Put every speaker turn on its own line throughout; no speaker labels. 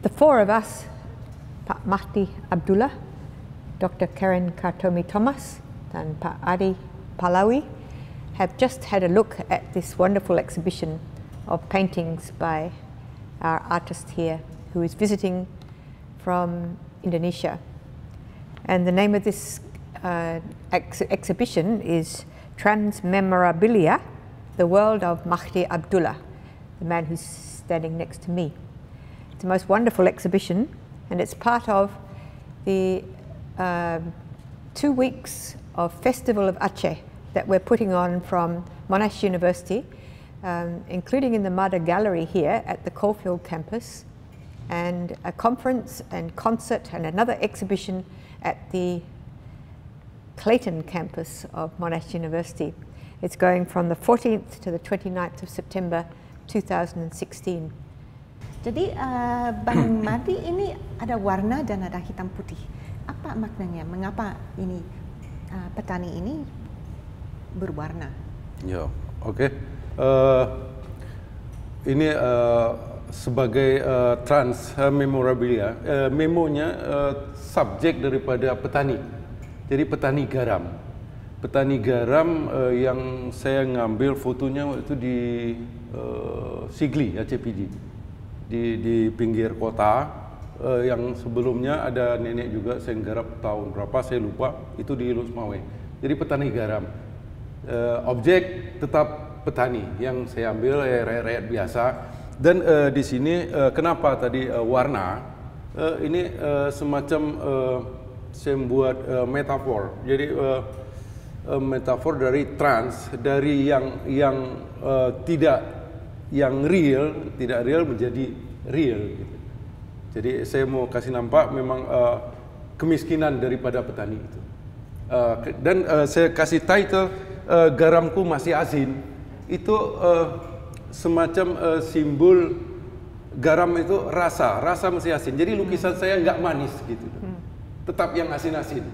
The four of us, Pak Mahdi Abdullah, Dr. Karen Kartomi Thomas, and Pak Adi Pahlawi, have just had a look at this wonderful exhibition of paintings by our artist here, who is visiting from Indonesia. And the name of this exhibition is Transmemorabilia, the World of Mahdi Abdullah, the man who's standing next to me. It's the most wonderful exhibition, and it's part of the 2 weeks of Festival of Aceh that we're putting on from Monash University, including in the Mada Gallery here at the Caulfield campus, and a conference and concert and another exhibition at the Clayton campus of Monash University. It's going from the 14th to the 29th of September 2016.
Jadi Bang Mahdi, ini ada warna dan ada hitam putih. Apa maknanya? Mengapa ini petani ini berwarna?
Ya, oke. Ini sebagai transmemorabilia, memonya subjek daripada petani. Jadi petani garam. Petani garam yang saya ngambil fotonya itu di Sigli, Aceh PD. Di pinggir kota, yang sebelumnya ada nenek juga saya garap tahun berapa saya lupa, itu di Lusmawe. Jadi petani garam. Objek tetap petani yang saya ambil rakyat biasa. Dan di sini kenapa tadi warna? Ini semacam saya membuat metafor. Jadi metafor dari trans, dari yang tidak, yang real, tidak real menjadi real. Gitu. Jadi saya mau kasih nampak memang kemiskinan daripada petani itu. Dan saya kasih title garamku masih asin. Itu semacam simbol garam itu rasa masih asin. Jadi lukisan saya nggak manis gitu, tetap yang asin-asin.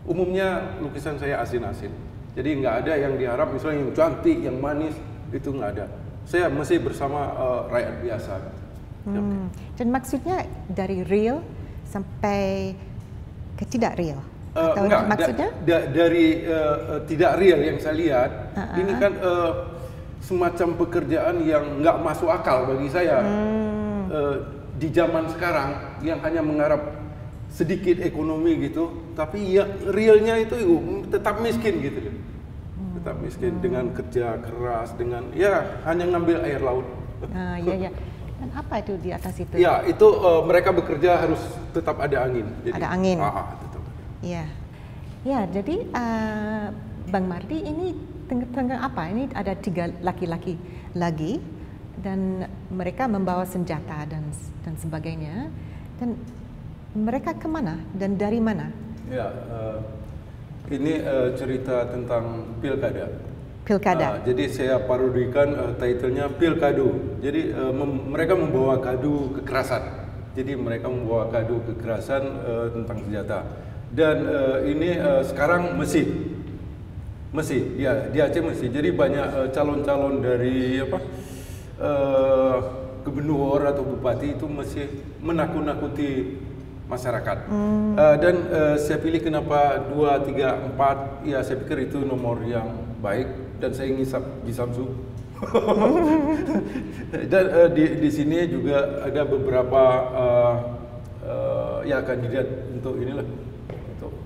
Umumnya lukisan saya asin-asin. Jadi nggak ada yang diharap misalnya yang cantik, yang manis, itu nggak ada. Saya masih bersama rakyat biasa.
Dan maksudnya dari real sampai ke tidak real? Atau
enggak,
maksudnya?
Dari tidak real yang saya lihat, ini kan semacam pekerjaan yang nggak masuk akal bagi saya. Di zaman sekarang yang hanya mengharap sedikit ekonomi gitu, tapi ya realnya itu tetap miskin gitu. Tetap miskin dengan kerja keras, dengan ya hanya ngambil air laut.
Iya. Dan apa itu di atas itu?
Ya, itu mereka bekerja harus tetap ada angin. Jadi,
ada angin.
Tetap.
Iya. Ya, jadi Bang Mahdi ini tengah apa? Ini ada 3 laki-laki lagi dan mereka membawa senjata dan sebagainya. Dan mereka kemana dan dari mana?
Ya, ini cerita tentang pilkada.
Pilkada.
Jadi saya parodikan titlenya Pilkado. Jadi mereka membawa kado kekerasan. Jadi mereka membawa kado kekerasan tentang senjata. Dan ini sekarang Mesih, ya di Aceh Mesih. Jadi banyak calon-calon dari gubernur atau bupati itu masih menakut-nakuti masyarakat. Dan saya pilih kenapa 2, 3, 4. Ya saya pikir itu nomor yang baik. Dan saya ngisap di Samsu. Dan di sini juga ada beberapa ya kandidat untuk inilah,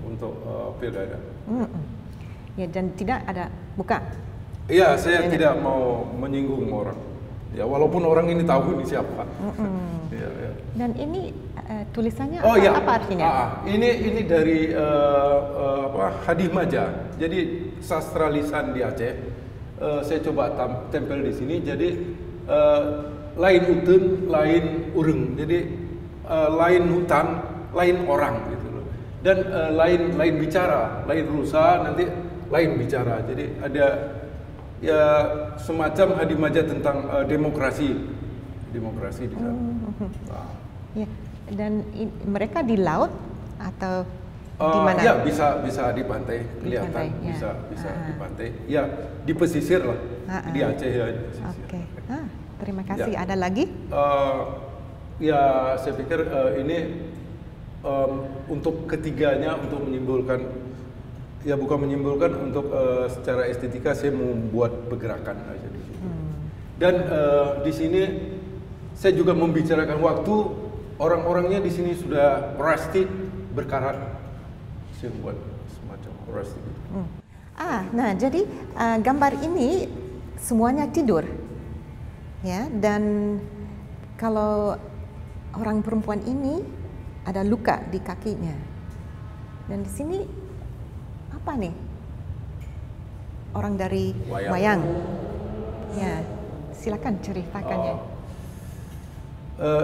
untuk pilkada.
Ya, dan tidak ada buka.
Iya, saya tidak mau menyinggung orang. Ya, walaupun orang ini tahu ini siapa. Ya.
Dan ini tulisannya
ya.
Apa artinya?
Ini dari Hadi Maja. Jadi sastra lisan di Aceh. Saya coba tempel di sini. Jadi lain utun, lain ureng. Jadi lain hutan, lain orang gitu loh. Dan lain bicara, lain rusa, nanti lain bicara. Jadi ada ya semacam Hadi Maja tentang demokrasi di sana.
Ya. Dan mereka di laut atau di mana?
Ya bisa di pantai, kelihatan
di pantai,
bisa di pantai. Ya di pesisir lah, di Aceh ya. Di pesisir.
Oke. Terima kasih. Ya. Ada lagi?
Ya, saya pikir ini untuk ketiganya untuk menyimpulkan, ya bukan menyimpulkan, untuk secara estetika saya membuat pergerakan aja di sini. Dan di sini saya juga membicarakan waktu, orang-orangnya di sini sudah rustic, berkarat. Saya buat semacam rustic.
Nah jadi gambar ini semuanya tidur, ya. Dan kalau orang perempuan ini ada luka di kakinya. Dan di sini apa nih? Orang dari wayang. Ya, silakan ceritakannya.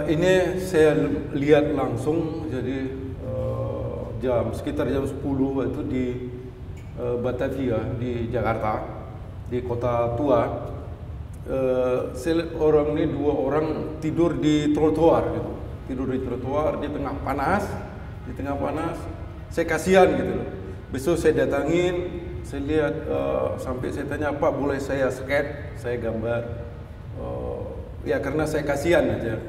Ini saya lihat langsung, jadi sekitar jam 10 waktu di Batavia di Jakarta, di kota tua. Saya lihat orang ini, 2 orang tidur di trotoar gitu. Tidur di trotoar di tengah panas, saya kasihan gitu loh. Besok saya datangin, saya lihat, sampai saya tanya, Pak boleh saya skate, saya gambar, ya karena saya kasihan aja.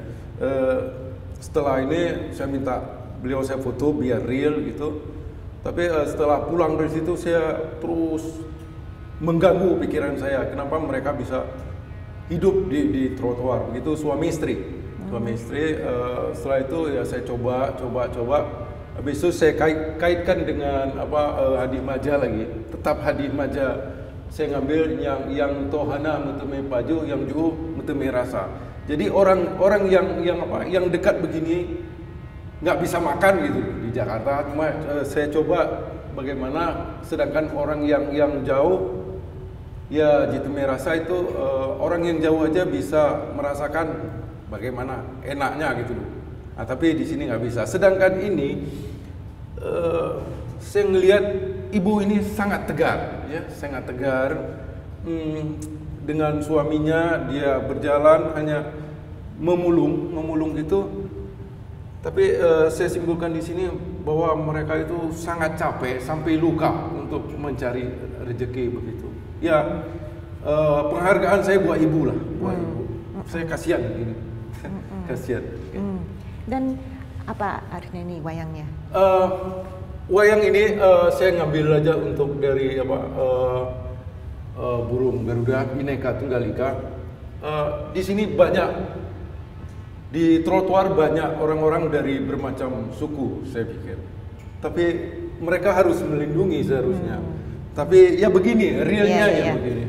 Setelah ini saya minta beliau saya foto biar real gitu. Tapi setelah pulang dari situ saya terus mengganggu pikiran saya, kenapa mereka bisa hidup di trotoar begitu, suami istri. Setelah itu ya saya coba. Habis itu saya kaitkan dengan hadih maja lagi. Tetap hadih maja. Saya ngambil yang tohana meteme paju, yang juga meteme rasa. Jadi orang yang dekat begini nggak bisa makan gitu di Jakarta. Cuma saya coba bagaimana, sedangkan orang yang jauh, ya Jiteme rasa itu orang yang jauh aja bisa merasakan bagaimana enaknya gitu loh. Nah, tapi di sini nggak bisa. Sedangkan ini saya ngelihat ibu ini sangat tegar, ya, sangat tegar. Dengan suaminya dia berjalan hanya memulung gitu. Tapi saya simpulkan di sini bahwa mereka itu sangat capek sampai luka untuk mencari rezeki begitu. Ya, penghargaan saya buat ibu lah, buat ibu. Saya kasihan begini. Kasihan.
Dan apa artinya ini wayangnya?
Wayang ini saya ngambil aja untuk dari burung Garuda Bhinneka Tunggal Ika. Di sini banyak, di trotoar banyak orang-orang dari bermacam suku, saya pikir. Tapi mereka harus melindungi seharusnya. Tapi ya begini, realnya begini.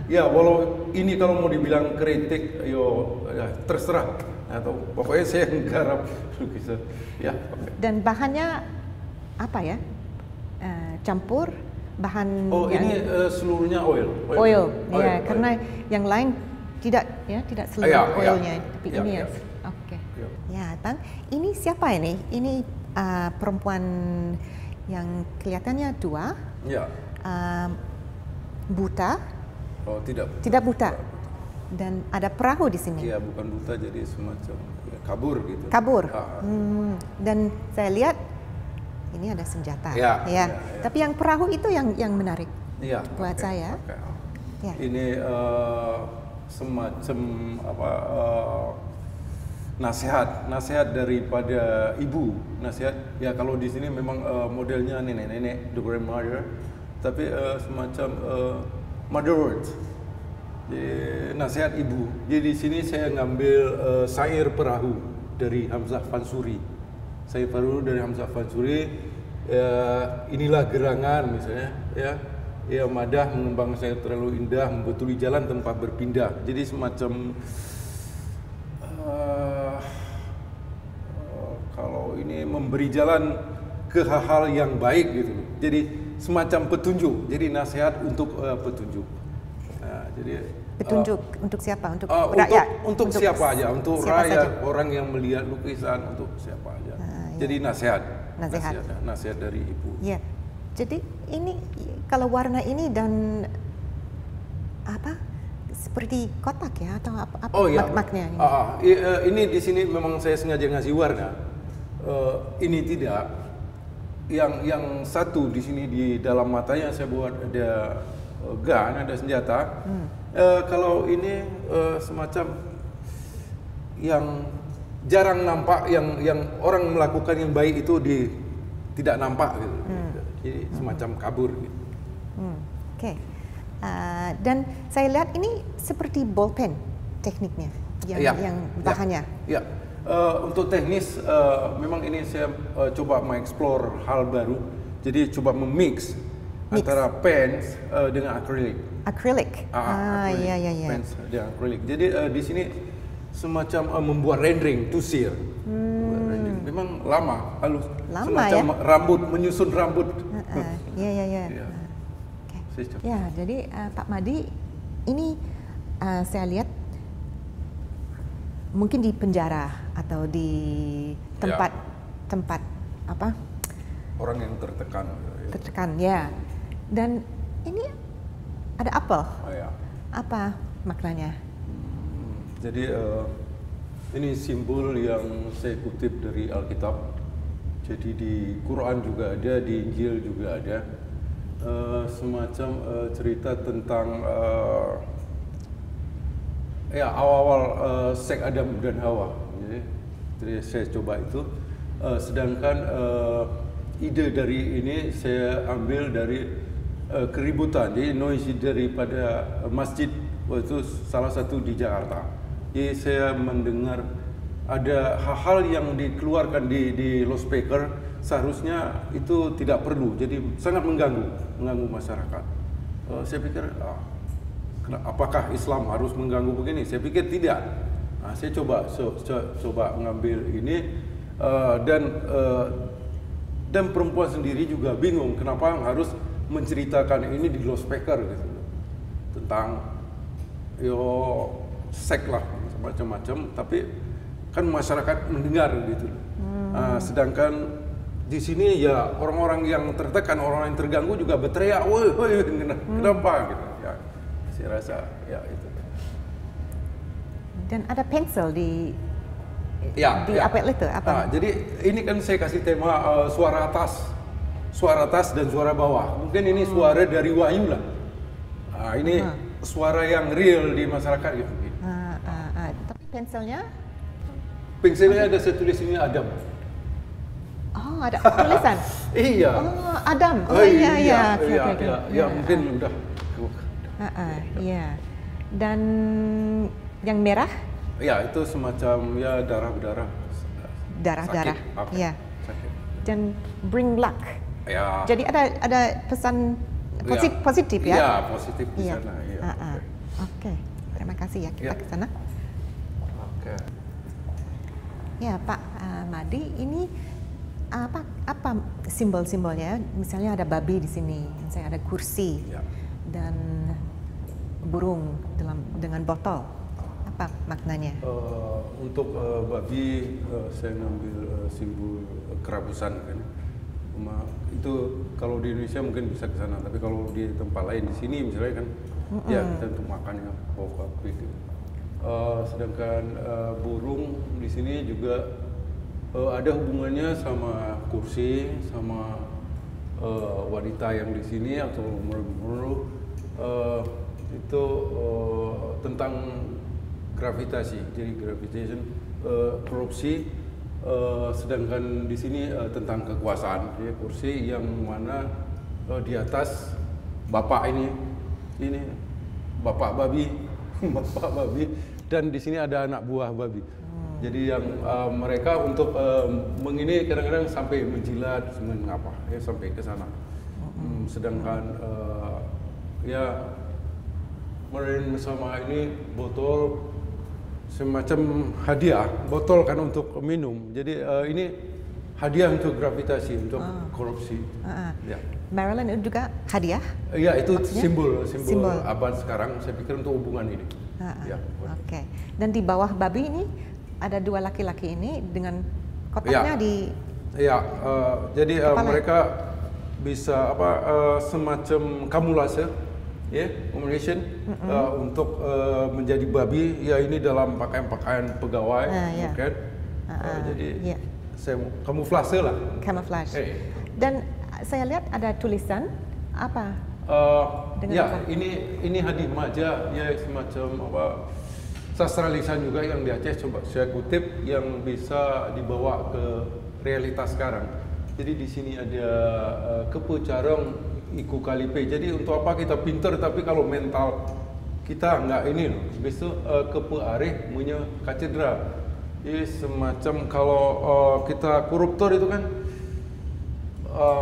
Ya walau ini kalau mau dibilang kritik, ya terserah. Atau pokoknya saya garap lukisan. Ya. Okay.
Dan bahannya apa ya? Campur bahan.
Ini seluruhnya oil.
Ya, karena yang lain tidak seluruh oilnya, tapi ini ya. Oke. Ya, Bang, ini siapa ini? Ini perempuan yang kelihatannya tua.
Ya.
Buta.
Oh, tidak.
Tidak buta. Dan ada perahu di sini.
Iya, bukan buta, jadi semacam kabur gitu.
Kabur. Dan saya lihat ini ada senjata. Ya. Tapi yang perahu itu yang menarik buat saya.
Okay.
Ya.
Ini semacam nasihat daripada ibu. Nasihat ya, kalau di sini memang modelnya nenek-nenek, the grandmother, tapi semacam mother words. Jadi, nasihat ibu. Jadi di sini saya ngambil syair perahu dari Hamzah Fansuri. Syair perahu dari Hamzah Fansuri. Inilah gerangan misalnya, ya madah mengembang saya terlalu indah, membetuli jalan tempat berpindah. Jadi semacam kalau ini memberi jalan ke hal-hal yang baik gitu. Jadi semacam petunjuk. Jadi nasihat untuk petunjuk. Nah, jadi
petunjuk untuk siapa? Untuk rakyat?
Untuk siapa aja, untuk rakyat, orang yang melihat lukisan, untuk siapa aja. Jadi nasihat dari ibu.
Ya. Jadi ini kalau warna ini dan apa? Seperti kotak ya atau apa maknanya ini?
Ini di sini memang saya sengaja ngasih warna. Ini tidak. Yang satu di sini di dalam matanya saya buat ada gun, ada senjata. Kalau ini semacam yang jarang nampak yang orang melakukan yang baik itu tidak nampak gitu. Jadi semacam kabur gitu.
Oke. Dan saya lihat ini seperti bolpen tekniknya yang bahannya.
Ya. Untuk teknis memang ini saya coba mengeksplor hal baru. Jadi coba memix antara pens dengan akrilik.
Akrilik.
Iya. Pens dengan akrilik. Jadi di sini semacam membuat rendering tusir. Memang lama, halus. Semacam
ya?
rambut, menyusun rambut.
Iya. Okay. Ya, jadi Pak Madi ini saya lihat mungkin di penjara atau di tempat apa?
Orang yang tertekan.
Tertekan, ya. Dan ini ada apel. Apa maknanya?
Jadi ini simbol yang saya kutip dari Alkitab. Jadi di Quran juga ada, di Injil juga ada. Semacam cerita tentang awal-awal seks Adam dan Hawa. Jadi saya coba itu. Sedangkan ide dari ini saya ambil dari keributan. Jadi noise daripada masjid itu salah satu di Jakarta. Jadi saya mendengar ada hal-hal yang dikeluarkan di loudspeaker. Seharusnya itu tidak perlu, jadi sangat mengganggu masyarakat. Saya pikir, apakah Islam harus mengganggu begini? Saya pikir tidak. Saya coba mengambil ini dan perempuan sendiri juga bingung kenapa harus menceritakan ini di loudspeaker gitu, tentang seks lah macam-macam, tapi kan masyarakat mendengar gitu. Sedangkan di sini ya orang-orang yang tertekan, orang yang terganggu juga berteriak, woi, kenapa gitu. Ya, saya rasa ya itu.
Dan ada pensel di apel itu apa?
Jadi ini kan saya kasih tema suara atas dan suara bawah. Mungkin ini suara dari wahyu lah. Ini suara yang real di masyarakat gitu.
Tapi pensilnya?
Pensilnya ada saya tulis ini Adam.
Oh, ada tulisan.
Iya.
Oh, Adam. Oh iya.
Ya, mungkin udah.
Iya. Dan yang merah?
Ya, itu semacam ya darah-darah.
Darah-darah. Iya.
Sakit.
Dan bring luck.
Ya.
Jadi ada pesan positif ya?
Iya, positif di sana. Iya.
Oke. Terima kasih ya, kita ke sana.
Oke.
Ya, Pak Madi, ini apa simbol-simbolnya? Misalnya ada babi di sini, saya ada kursi dan burung dengan botol. Apa maknanya?
Untuk babi saya ngambil simbol kerabusan kan. Itu kalau di Indonesia mungkin bisa ke sana, tapi kalau di tempat lain di sini misalnya kan ya kita untuk makan ya bawa babi gitu. Sedangkan burung di sini juga ada hubungannya sama kursi, sama wanita yang di sini atau meru itu tentang gravitasi, jadi gravitation, korupsi. Sedangkan di sini tentang kekuasaan, ya, kursi yang mana di atas bapak ini bapak babi, bapak babi, dan di sini ada anak buah babi. Jadi yang mereka untuk mengini kadang-kadang sampai menjilat, mengapa ya sampai ke sana. Sedangkan ya Marine sama ini botol semacam hadiah, botol kan untuk minum. Jadi ini hadiah untuk gravitasi, untuk korupsi. Ya.
Marilyn itu juga hadiah?
Iya, itu simbol abad sekarang. Saya pikir untuk hubungan ini. Ya.
Oke. Dan di bawah babi ini ada dua laki-laki ini dengan kotaknya di.
Iya, jadi mereka bisa semacam kamulase, combination untuk menjadi babi. Ya ini dalam pakaian pegawai, kan? Jadi saya kamuflase lah.
Kamuflase. Dan saya lihat ada tulisan apa?
Ya, ini hadimah aja, ya semacam sastra lisan juga yang di Aceh, coba saya kutip yang bisa dibawa ke realitas sekarang. Jadi di sini ada kepe carong iku kalipe. Jadi untuk apa kita pinter tapi kalau mental kita nggak ini loh. Besok kepe areh punya katedra. Jadi semacam kalau kita koruptor itu kan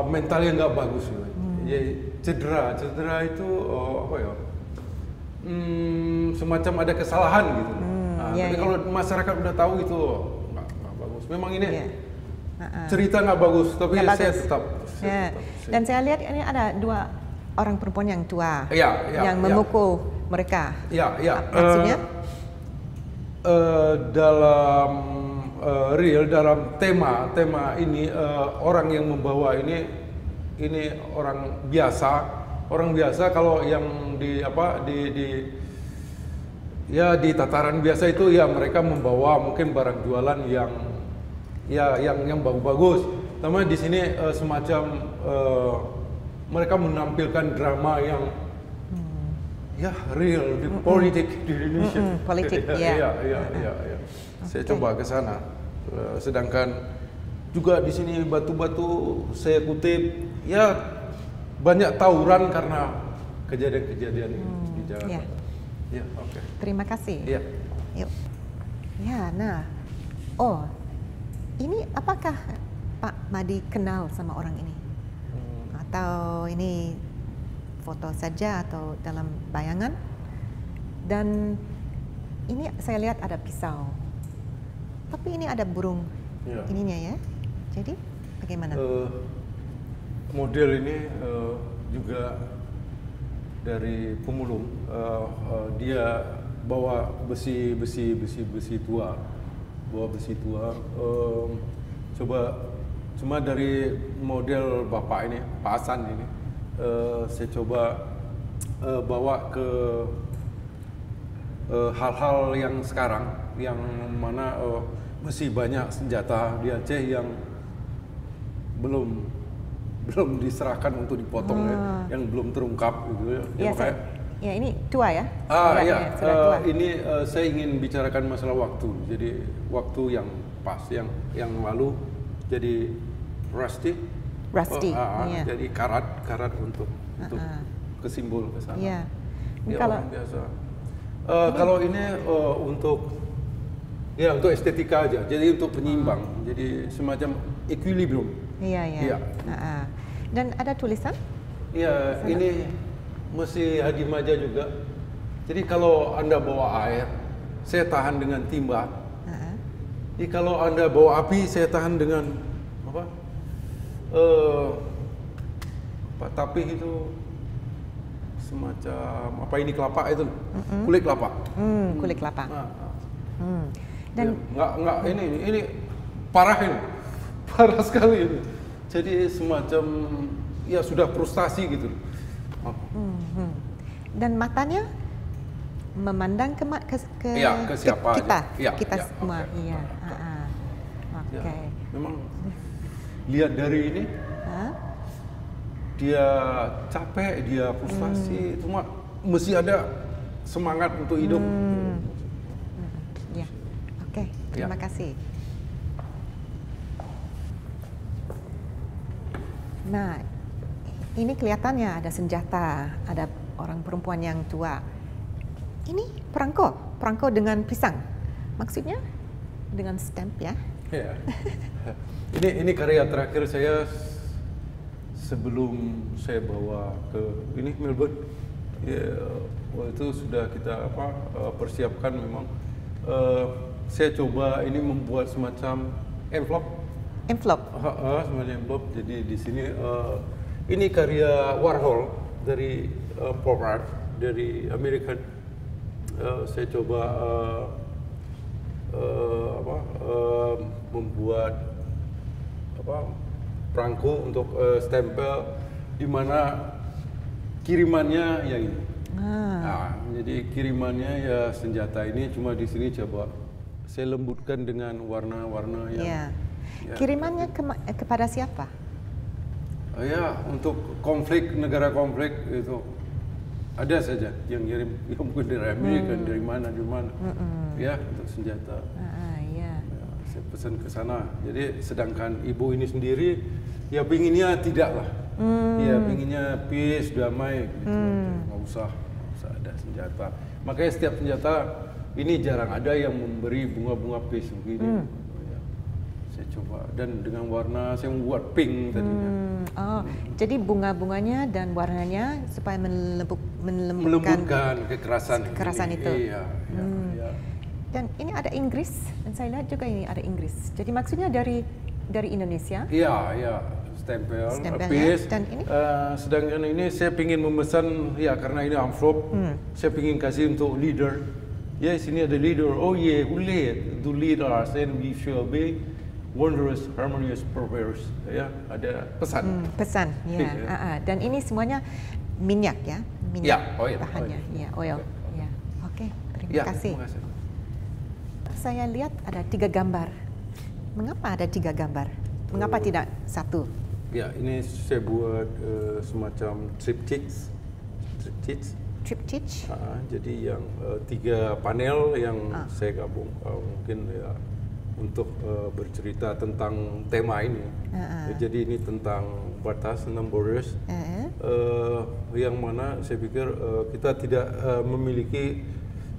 mentalnya nggak bagus. Jadi cedera itu apa ya? Semacam ada kesalahan gitu. Tapi kalau masyarakat udah tahu itu nggak bagus. Memang ini cerita nggak bagus, tapi saya tetap.
Dan saya lihat ini ada 2 orang perempuan yang tua yang memukul mereka. Maksudnya? Dalam
dalam tema ini orang yang membawa ini orang biasa kalau yang di tataran biasa itu ya mereka membawa mungkin barang jualan yang bagus-bagus. Tapi di sini semacam mereka menampilkan drama yang real di politik di Indonesia.
Politik,
Saya coba ke sana. Sedangkan juga di sini batu-batu saya kutip banyak tawuran karena kejadian-kejadian di jalan.
Terima kasih. Yuk. Ini apakah Pak Madi kenal sama orang ini? Atau ini foto saja atau dalam bayangan? Dan ini saya lihat ada pisau. Tapi ini ada burung ininya ya. Jadi bagaimana?
Model ini juga dari pemulung. Dia bawa besi tua. Cuma dari model bapak ini, Pak Hasan ini, saya coba bawa ke hal-hal yang sekarang, yang mana masih banyak senjata di Aceh yang belum diserahkan untuk dipotong yang belum terungkap gitu ya.
Ini tua ya?
Sudah tua. Ini saya ingin bicarakan masalah waktu. Jadi waktu yang pas, yang lalu jadi rusty. Jadi karat untuk kesimbol ke sana. Kalau orang biasa. Kalau ini untuk estetika aja. Jadi untuk penyimbang. Jadi semacam equilibrium.
Dan ada tulisan?
Ini masih Hadimaja juga. Jadi kalau Anda bawa air, saya tahan dengan timba. Jadi kalau Anda bawa api, saya tahan dengan tapi itu semacam ini kelapa itu, kulit kelapa.
Kulit kelapa.
Dan nggak ini parah sekali ini. Jadi semacam sudah frustasi gitu.
Dan matanya memandang ke
siapa
kita,
aja.
Kita semua.
Memang lihat dari ini, dia capek, dia frustasi, cuma mesti ada semangat untuk hidup.
Terima kasih. Nah, ini kelihatannya ada senjata, ada orang perempuan yang tua. Ini perangko dengan pisang. Maksudnya dengan stamp ya?
Ini karya terakhir saya sebelum saya bawa ke Melbourne. Waktu itu sudah kita persiapkan memang. Saya coba ini membuat semacam envelope. Semacam envelope. Jadi di sini ini karya Warhol dari pop art dari Amerika. Saya coba membuat perangko untuk stempel, di mana kirimannya yang ini. Jadi kirimannya senjata ini, cuma di sini coba saya lembutkan dengan warna-warna yang.
Kirimannya kepada siapa?
Untuk negara konflik itu ada saja yang kirim, mungkin dari Amerika, dari mana. ya untuk senjata.
Ya.
Ya, saya pesan ke sana. Jadi sedangkan ibu ini sendiri, ya pinginnya tidak lah. Ya pinginnya peace, damai, gitu. Nggak usah ada senjata. Makanya setiap senjata ini jarang ada yang memberi bunga-bunga peace begini. Ya, saya coba dan dengan warna saya membuat pink tadinya.
Jadi bunga-bunganya dan warnanya supaya
melembutkan kekerasan
itu.
Iya.
Dan ini ada Inggris, dan saya lihat juga ini ada Inggris. Jadi maksudnya dari Indonesia?
Iya, stempel
ya. Dan ini?
Sedangkan ini saya ingin memesan, ya karena ini amplop, saya ingin kasih untuk leader. Ya, sini ada leader. Oh yeah, who lead? To lead us, and we shall be wondrous, harmonious, prosperous. Ya, ada pesan.
Pesan, ya. Dan ini semuanya minyak ya? Minyak
oil.
Bahannya, oil. Ya. Oke, terima kasih. Saya lihat ada 3 gambar. Mengapa ada 3 gambar? Mengapa tidak 1?
Ya, ini saya buat semacam triptychs. Jadi yang 3 panel yang saya gabung. Mungkin ya untuk bercerita tentang tema ini. Jadi ini tentang batas, tentang borders. Yang mana saya pikir kita tidak memiliki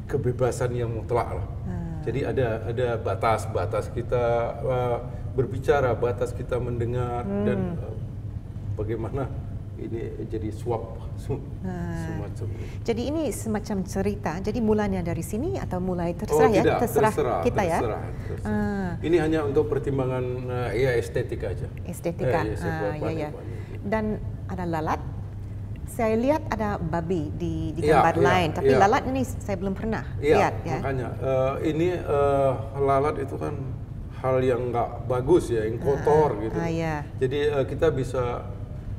kebebasan yang mutlak lah. Jadi ada batas kita berbicara, batas kita mendengar, dan bagaimana ini jadi swap semacam.
Jadi ini semacam cerita. Jadi mulanya dari sini atau mulai terserah terserah kita ya.
Terserah. Ini hanya untuk pertimbangan estetika aja.
Estetika. Dan ada lalat. Saya lihat ada babi di gambar lain, tapi lalat ini saya belum pernah lihat ya.
Makanya ini lalat itu kan hal yang nggak bagus ya, yang kotor gitu. Jadi kita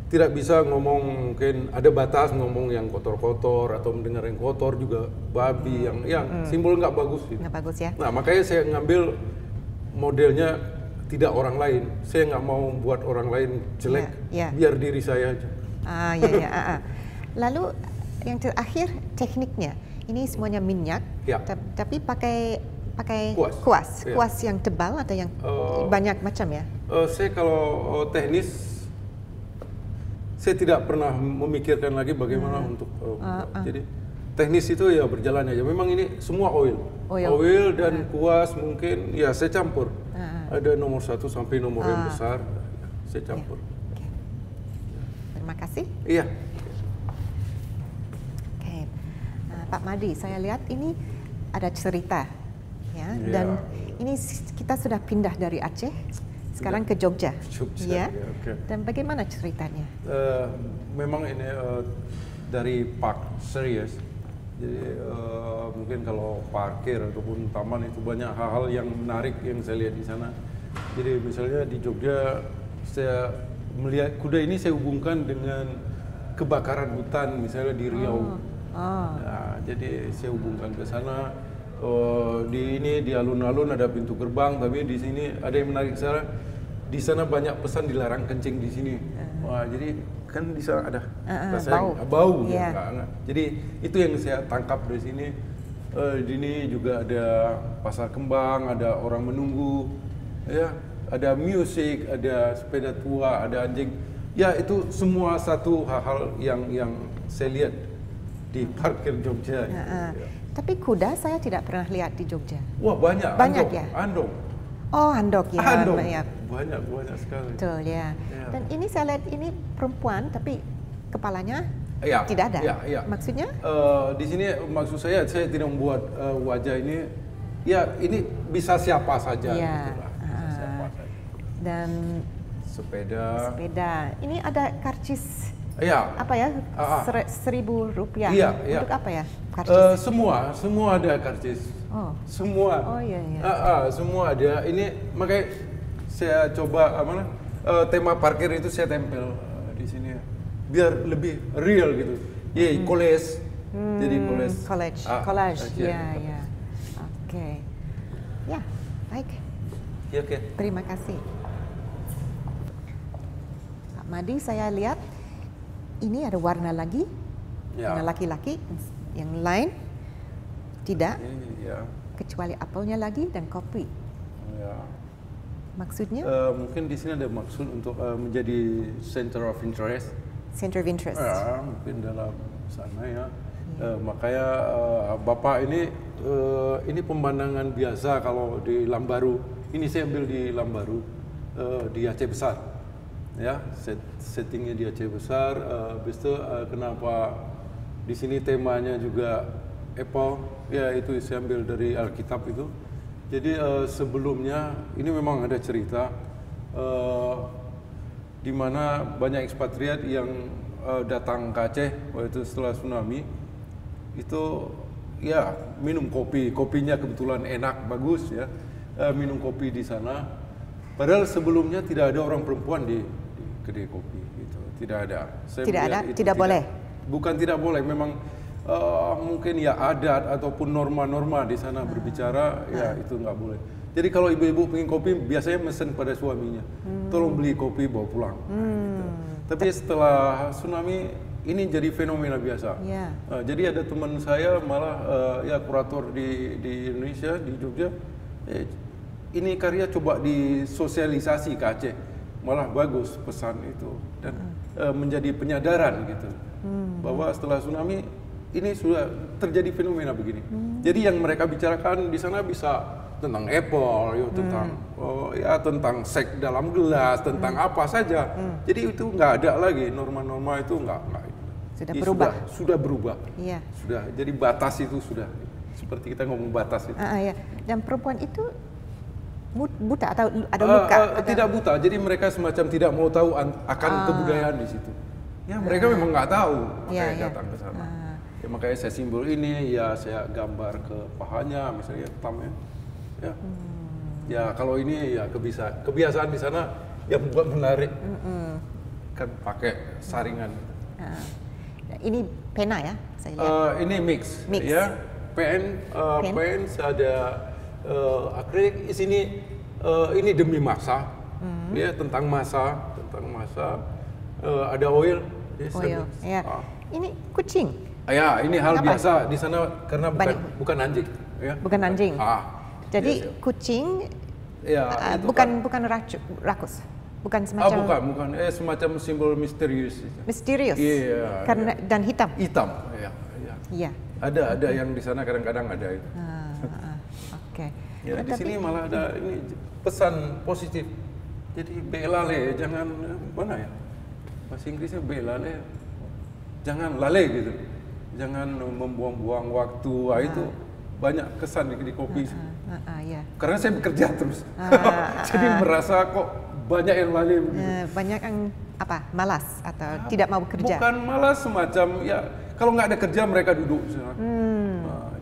tidak bisa ngomong, mungkin ada batas ngomong yang kotor-kotor atau mendengar yang kotor juga babi yang simbol nggak bagus gitu.
Nggak bagus ya.
Nah, makanya saya ngambil modelnya tidak orang lain. Saya nggak mau buat orang lain jelek, biar diri saya aja.
Lalu yang terakhir tekniknya. Ini semuanya minyak, tapi pakai kuas yang tebal atau yang banyak macam ya?
Saya kalau teknis, saya tidak pernah memikirkan lagi bagaimana untuk jadi teknis itu ya berjalan aja. Memang ini semua oil dan kuas mungkin ya saya campur. Ada nomor 1 sampai nomor yang besar, saya campur.
Terima kasih.
Iya.
Oke, Pak Madi, saya lihat ini ada cerita, ya. Dan ini kita sudah pindah dari Aceh, sekarang ke Jogja. Ya. Dan bagaimana ceritanya?
Memang ini dari Park Serious. Jadi mungkin kalau parkir ataupun taman itu banyak hal-hal yang menarik yang saya lihat di sana. Jadi misalnya di Jogja saya melihat kuda ini saya hubungkan dengan kebakaran hutan misalnya di Riau. Nah, jadi saya hubungkan ke sana. Di alun-alun ada pintu gerbang, tapi di sini ada yang menarik saya. Di sana banyak pesan dilarang kencing di sini. Wah, jadi kan di sana ada bau. Jadi itu yang saya tangkap dari sini. Di sini juga ada pasar kembang, ada orang menunggu, ya. Ada musik, ada sepeda tua, ada anjing. Ya, itu semua satu hal yang saya lihat di parkir Jogja.
Tapi kuda saya tidak pernah lihat di Jogja.
Wah, banyak
andong,
ya? Andong.
Oh, andong ya.
Andong. Banyak sekali.
Betul ya. Dan ini saya lihat ini perempuan tapi kepalanya tidak ada. Maksudnya?
Di sini maksud saya tidak membuat wajah ini. Ya, ini bisa siapa saja. Gitu lah.
Dan
sepeda.
Ini ada karcis. Apa ya? Rp1.000. Untuk apa ya? Karcis.
Semua ada karcis. Semua. Semua ada. Ini makanya saya coba tema parkir itu saya tempel di sini biar lebih real gitu. Collage. Jadi
collage. Ya. Oke. Ya, baik.
Oke.
Terima kasih. Madi, saya lihat ini ada warna warna laki-laki, yang lain tidak. kecuali apelnya lagi dan kopi.
Ya.
Maksudnya?
Mungkin di sini ada maksud untuk menjadi center of interest.
Center of interest.
Ya, mungkin dalam sana ya. Makanya Bapak ini pemandangan biasa kalau di Lambaru. Ini saya ambil di Lambaru, di Aceh Besar. Ya, settingnya di Aceh Besar. Habis itu kenapa di sini temanya juga Apple? Ya, itu saya ambil dari Alkitab itu. Jadi sebelumnya ini memang ada cerita di mana banyak ekspatriat yang datang ke Aceh waktu itu setelah tsunami. Itu ya minum kopinya kebetulan enak bagus ya, minum kopi di sana. Padahal sebelumnya tidak ada orang perempuan di kedai kopi itu, tidak ada.
Tidak boleh.
Bukan tidak boleh, memang mungkin ya adat ataupun norma-norma di sana berbicara ya itu nggak boleh. Jadi kalau ibu-ibu pengen kopi biasanya mesen pada suaminya, tolong beli kopi bawa pulang. Gitu. Tapi setelah tsunami ini jadi fenomena biasa.
Yeah.
Jadi ada teman saya malah ya kurator di Indonesia di Jogja, ini karya coba disosialisasi ke Aceh, malah bagus pesan itu dan menjadi penyadaran gitu bahwa setelah tsunami ini sudah terjadi fenomena begini. Jadi yang mereka bicarakan di sana bisa tentang Apple, ya, tentang seks dalam gelas, tentang apa saja. Jadi itu nggak ada lagi norma-norma itu nggak
sudah berubah.
Sudah berubah.
Iya.
Sudah. Jadi batas itu sudah seperti kita ngomong batas itu.
Ya. Dan perempuan itu buta atau ada luka?
Tidak buta. Jadi mereka semacam tidak mau tahu akan kebudayaan di situ. Ya mereka memang nggak tahu makanya datang ke sana. Ya makanya saya simbol ini, ya saya gambar ke pahanya misalnya hitamnya. Ya. Ya kalau ini ya kebiasaan di sana yang buat menarik kan pakai saringan.
Ini pena ya, saya lihat.
Ini mix. Ya. Pen ada akrilik. Di sini ini demi masa. Ya tentang masa. Ada oil.
Oil. Ya. Ini kucing.
Ya ini hal biasa di sana karena bukan anjing. Ya.
Bukan anjing. Jadi kucing
ya,
bukan rakus, bukan semacam.
Bukan. Semacam simbol misterius.
Misterius.
Iya.
Karena dan hitam.
Hitam. Iya. Ada yang di sana kadang-kadang ada itu.
Oke.
Ya di sini malah ada ini pesan positif. Jadi belale jangan mana ya? Bahasa Inggrisnya belale. Jangan lale gitu. Jangan membuang-buang waktu. Itu banyak kesan di kopi. Ya. Karena saya bekerja terus, jadi merasa kok banyak yang lalai.
Banyak yang malas atau tidak mau bekerja?
Bukan malas, semacam ya kalau nggak ada kerja mereka duduk.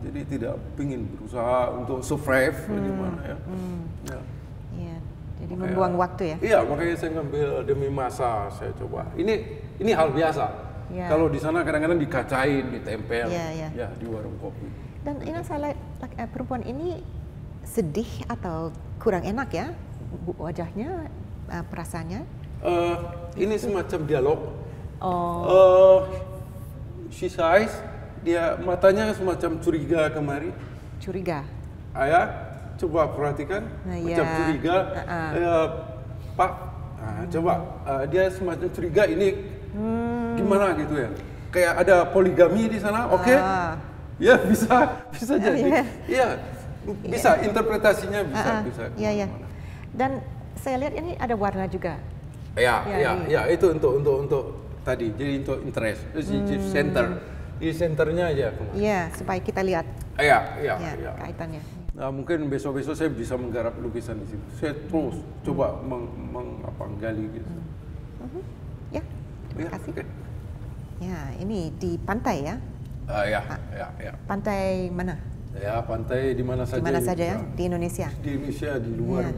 Jadi tidak ingin berusaha untuk survive gimana ya.
Ya. Jadi membuang waktu ya?
Iya, makanya saya ngambil demi masa saya coba. Ini hal biasa. Ya. Kalau di sana kadang-kadang dikacain, ditempel, ya di warung kopi.
Dan ini saya lihat perempuan ini sedih atau kurang enak ya wajahnya, perasaannya?
Ini semacam dialog. She sighs, dia matanya semacam curiga kemari.
Curiga?
Coba perhatikan, macam curiga. Pak, coba dia semacam curiga ini gimana gitu ya? Kayak ada poligami di sana, oke? Ya bisa jadi. Iya. Bisa, interpretasinya bisa.
Iya. Dan saya lihat ini ada warna juga.
Ya, itu untuk tadi. Jadi untuk interest, center. Di centernya aja.
Iya, supaya kita lihat.
Iya.
Kaitannya.
Nah, mungkin besok-besok saya bisa menggarap lukisan di situ. Saya terus coba menggali gitu.
Ya, terima kasih.
Okay.
Ya, ini di pantai ya?
Ya.
Pantai mana?
Ya, pantai di mana saja.
Di mana saja ya? Di Indonesia?
Di Indonesia, di luar. Ya.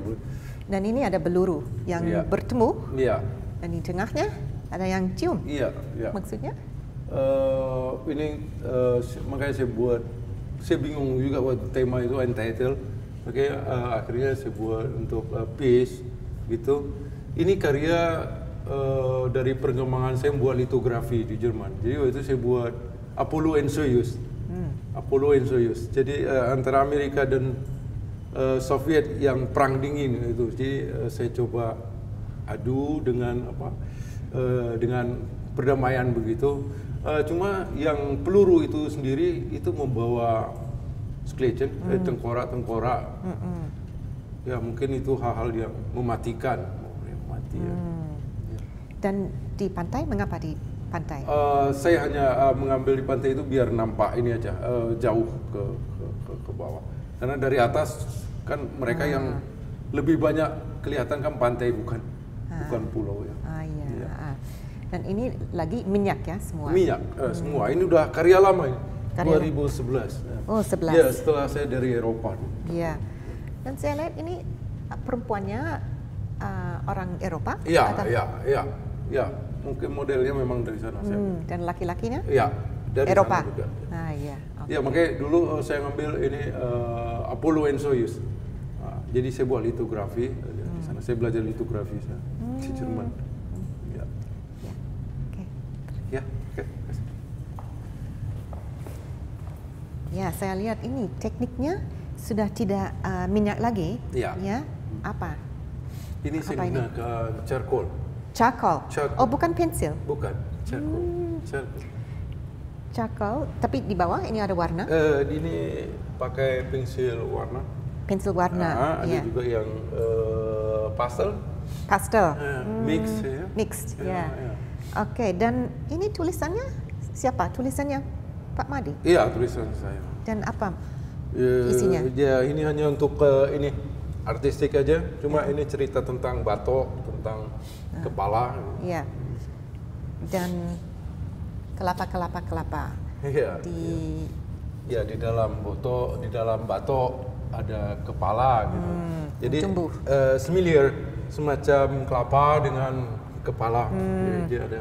Dan ini ada beluru yang bertemu.
Iya.
Dan di tengahnya ada yang cium.
Iya.
Maksudnya?
Makanya saya bingung juga buat tema itu untitled. Makanya akhirnya saya buat untuk piece gitu. Ini karya dari perkembangan saya buat litografi di Jerman. Jadi waktu itu saya buat Apollo and Soyuz. Apollo and Soyuz. Jadi antara Amerika dan Soviet yang perang dingin itu. Jadi saya coba adu dengan dengan perdamaian begitu. Cuma yang peluru itu sendiri itu membawa skeleton, tengkorak. Ya mungkin itu hal-hal yang mematikan, mati. Ya.
Dan di pantai, mengapa di pantai?
Saya hanya mengambil di pantai itu biar nampak ini aja, jauh ke bawah. Karena dari atas kan mereka yang lebih banyak kelihatan kan pantai, bukan pulau ya.
Iya. Dan ini lagi minyak ya semua?
Minyak, semua. Ini udah karya lama ini. 2011.
Oh, 11.
Ya, setelah saya dari Eropa.
Iya. Dan saya lihat ini perempuannya orang Eropa?
Iya. Mungkin modelnya memang dari sana.
Dan laki-lakinya?
Iya, dari
Eropa.
sana juga.
Iya. Okay.
Ya, makanya dulu saya ngambil ini Apollo and Soyuz. Jadi saya buat litografi di sana. Saya belajar litografi di Jerman. Oke.
Ya, saya lihat ini tekniknya sudah tidak minyak lagi.
Ya.
Apa?
Ini saya gunakan charcoal.
Charcoal. Oh, bukan pensil.
Bukan, charcoal.
Charcoal, tapi di bawah ini ada warna.
Ini pakai pensil warna.
Pensil warna.
Ada juga yang pastel.
Pastel.
Mixed ya.
Mixed, ya. Oke, dan ini tulisannya siapa? Tulisannya Pak Madi?
Iya, tulisan saya.
Dan apa isinya?
Ya, ini hanya untuk ini artistik aja. Cuma ini cerita tentang batok, tentang kepala.
Iya. Dan kelapa.
Iya. Di dalam batok ada kepala gitu. Jadi similar semacam kelapa dengan kepala. Dia ada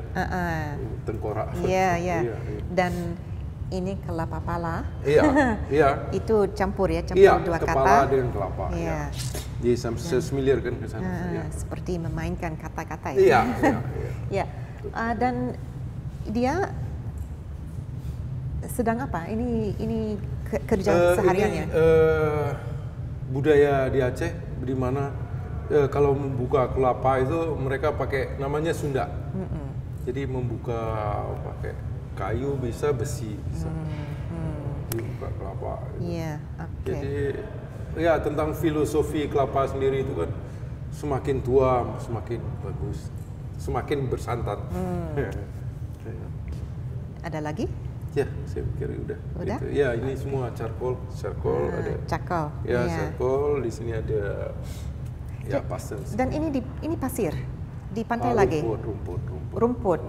tengkorak.
Iya. Dan ini kelapa pala.
Iya.
Itu campur dua kata.
Kepala dengan kelapa.
Iya.
Jadi familiar kan ke sana.
Seperti memainkan kata-kata
ya. Iya.
Dan dia sedang apa? Ini kerja sehariannya.
Ini budaya di Aceh, di mana kalau membuka kelapa itu mereka pakai namanya Sunda. Jadi membuka pakai kayu bisa, besi bisa. Dibuka kelapa.
Iya, oke.
Jadi ya tentang filosofi kelapa sendiri itu kan semakin tua semakin bagus, semakin bersantan.
Ada lagi?
Ya, saya pikir udah.
Udah?
Gitu. Ya, ini semua charcoal ada.
Charcoal.
Ya, charcoal. Di sini ada pastel.
Dan ini pasir di pantai lagi. Rumput.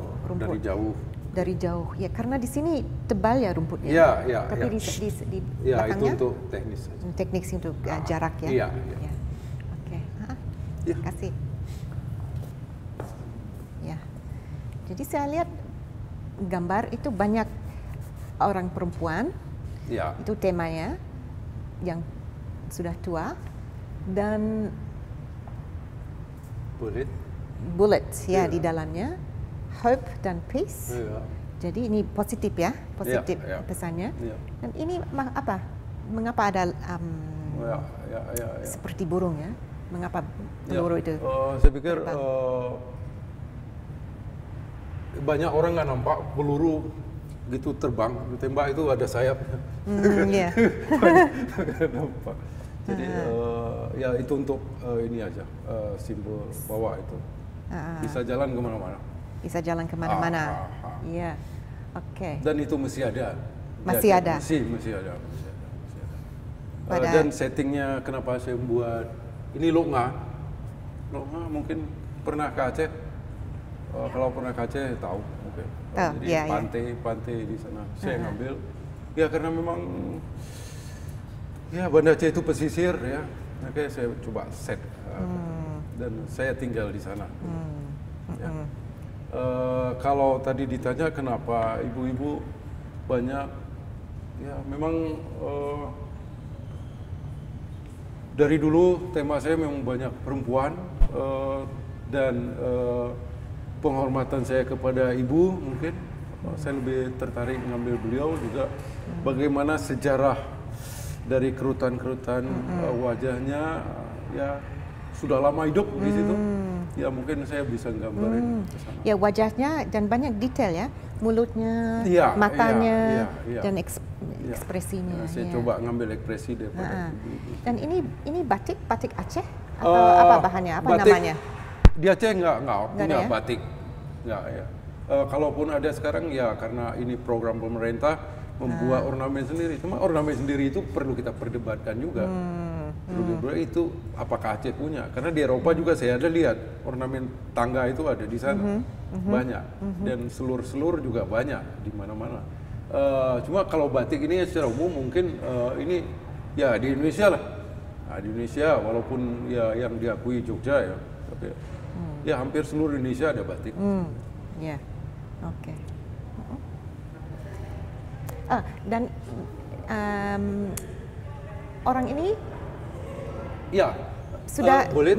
Dari jauh. Ya, karena di sini tebal ya rumputnya.
Iya.
Tapi di belakangnya
itu untuk teknis.
Teknik untuk jarak ya.
Iya.
Oke. Terima kasih. Ya. Jadi saya lihat gambar itu banyak orang perempuan.
Ya.
Itu temanya yang sudah tua dan bullets di dalamnya, hope dan peace. Jadi ini positif pesannya. Dan ini apa? Mengapa ada seperti burung ya? Mengapa peluru itu?
Saya pikir banyak orang nggak nampak peluru gitu terbang, ditembak itu ada sayapnya. Nampak. Jadi itu untuk ini aja, simbol bahwa itu bisa jalan kemana-mana.
Bisa jalan kemana-mana. Iya, oke.
Dan itu masih ada.
Masih ada.
Masih ada. Dan settingnya kenapa saya buat ini Loknga mungkin pernah ke Aceh. Kalau pernah ke Aceh tahu mungkin. Jadi pantai di sana saya ngambil. Ya karena memang Banda Aceh itu pesisir ya. Makanya saya coba set dan saya tinggal di sana. Kalau tadi ditanya kenapa ibu-ibu banyak, ya memang dari dulu tema saya memang banyak perempuan dan penghormatan saya kepada ibu mungkin Saya lebih tertarik mengambil beliau juga bagaimana sejarah dari kerutan-kerutan wajahnya, ya sudah lama hidup di situ. Ya mungkin saya bisa gambarin ke sana.
Ya wajahnya dan banyak detail ya, mulutnya,
Iya,
matanya,
iya.
dan ekspresinya.
Saya
ya.
coba ngambil ekspresi daripada ibu-ibu.
Dan ini batik Aceh atau apa bahannya, apa
batik,
namanya?
Di Aceh nggak punya
ada ya?
batik, nggak ya. Kalaupun ada sekarang ya karena ini program pemerintah membuat ornamen sendiri. Cuma ornamen sendiri itu perlu kita perdebatkan juga. Itu apakah Aceh punya? Karena di Eropa juga saya ada lihat ornamen tangga itu ada di sana banyak dan selur-selur juga banyak di mana-mana. Cuma kalau batik ini secara umum mungkin ini ya di Indonesia lah. Nah, di Indonesia walaupun ya yang diakui Jogja ya, tapi ya hampir seluruh Indonesia ada batik.
Ya, oke. Dan orang ini
Ya,
sudah
Bulit.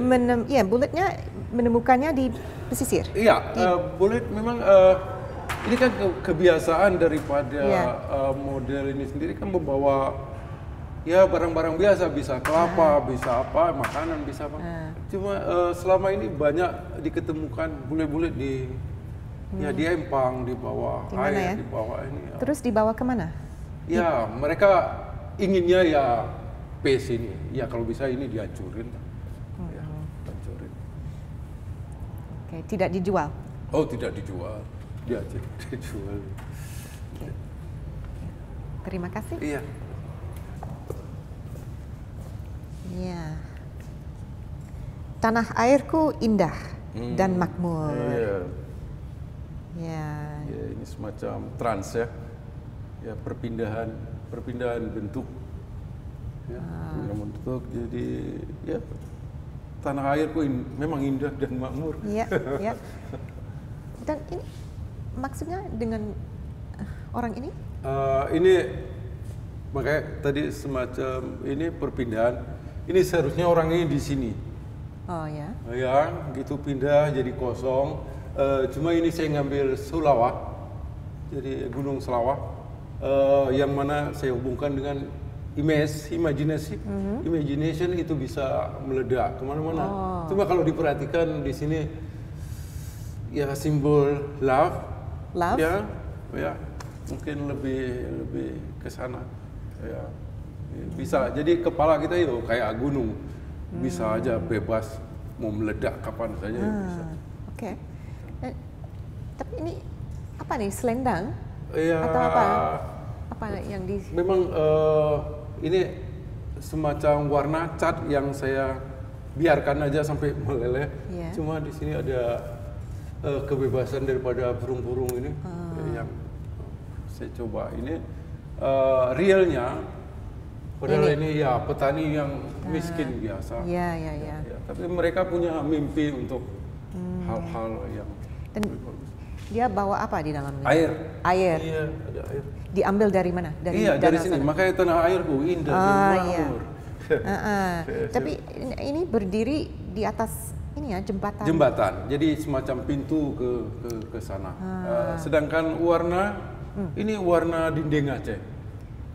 Bulitnya menemukannya di pesisir.
Iya, Bulit memang ini kan kebiasaan daripada model ini sendiri kan membawa ya barang-barang biasa, bisa kelapa, bisa apa, makanan, bisa apa. Cuma selama ini banyak diketemukan bule-bule di ya di empang, di bawah air, di bawah ini.
Terus dibawa kemana?
Ya, mereka inginnya ya pace ini. Ya kalau bisa ini dihancurin. Ya, hancurin.
Oke, tidak dijual.
Oh, tidak dijual. Dia aja dijual.
Terima kasih.
Iya.
Ya. Tanah airku indah dan makmur.
Iya.
Ya.
Ya, ini semacam trans ya. Ya, perpindahan bentuk. Ya, perpindahan bentuk. Jadi ya tanah airku memang indah dan makmur.
Iya, ya. Dan ini maksudnya dengan orang ini?
Ini makanya tadi semacam ini perpindahan. Ini seharusnya orang ini di sini.
Oh ya.
Ya, gitu pindah jadi kosong. Cuma ini saya ngambil Sulawak, jadi Gunung Selawak, yang mana saya hubungkan dengan imagination itu bisa meledak kemana-mana. Cuma kalau diperhatikan di sini, ya simbol love, ya, mungkin lebih ke sana, ya. Bisa. Jadi kepala kita itu kayak gunung, bisa aja bebas mau meledak kapan saja bisa.
Oke. Tapi ini apa nih, selendang?
Ya,
atau apa? Apa yang di?
Memang ini semacam warna cat yang saya biarkan aja sampai meleleh.
Yeah.
Cuma di sini ada kebebasan daripada burung-burung ini yang saya coba ini realnya. Padahal ini ya petani yang miskin biasa.
Ya.
Tapi mereka punya mimpi untuk hal-hal yang
dan dia bawa apa di dalamnya?
Air.
Iya,
ada air.
Diambil dari mana?
Dari sini. Makanya tanah airku indah dan makmur.
Tapi ini berdiri di atas ini ya, jembatan.
Jembatan. Jadi semacam pintu ke sana. Sedangkan warna ini warna dinding Aceh.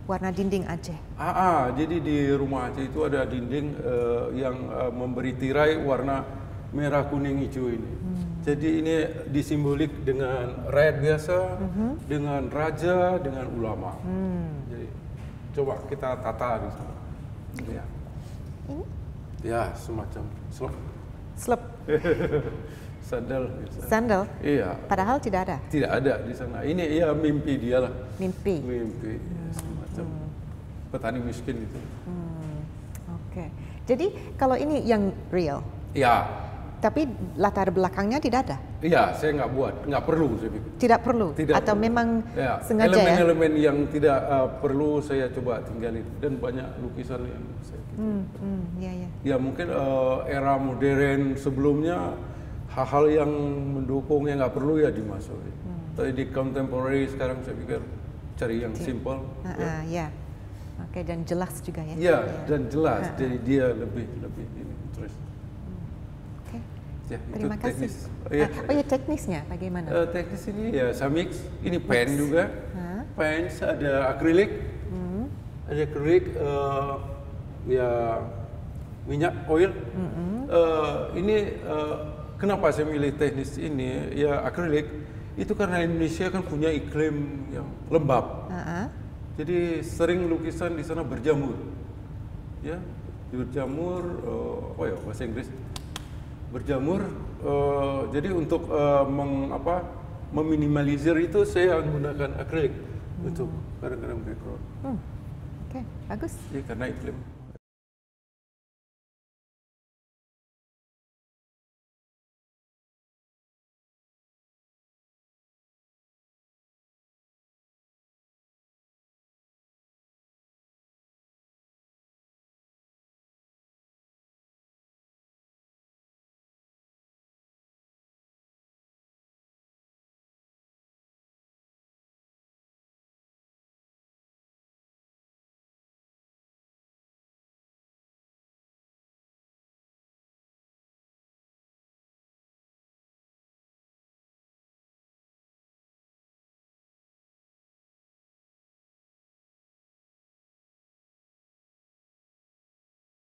Warna dinding Aceh.
Jadi di rumah Aceh itu ada dinding yang memberi tirai warna merah, kuning, hijau ini. Jadi ini disimbolik dengan rakyat biasa, dengan raja, dengan ulama. Jadi coba kita tata di sana. Ya.
Ini?
Ya, semacam
Slep.
Sandal.
Sandal?
Iya.
Padahal tidak ada?
Tidak ada di sana. Ini ya mimpi dia lah.
Mimpi?
Mimpi. Semacam petani miskin itu.
Oke. Jadi kalau ini yang real?
Ya.
Tapi latar belakangnya tidak ada?
Iya, saya nggak buat. Nggak perlu saya pikir.
Tidak perlu? Atau
perlu.
memang
ya,
sengaja
elemen-elemen yang tidak perlu saya coba tinggalin. Dan banyak lukisan yang saya Ya mungkin era modern sebelumnya hal-hal yang mendukung yang nggak perlu ya dimasukin. Tapi di contemporary sekarang saya pikir cari yang simple.
Ya. Oke, dan jelas juga ya?
Ya, dan jelas. Jadi dia lebih ini terus.
Oke.
Ya, itu
Terima kasih.
teknis. Ya.
Oh ya, teknisnya bagaimana?
Teknis ini ya samix, ini pen juga, pen, ada akrilik, ya minyak oil. Ini kenapa saya milih teknis ini? Ya akrilik itu karena Indonesia kan punya iklim yang lembab, jadi sering lukisan di sana berjamur, ya berjamur, bahasa Inggris berjamur. Jadi untuk meminimalisir itu saya menggunakan akrilik untuk kadang-kadang background.
Oke, bagus.
Jadi karena iklim.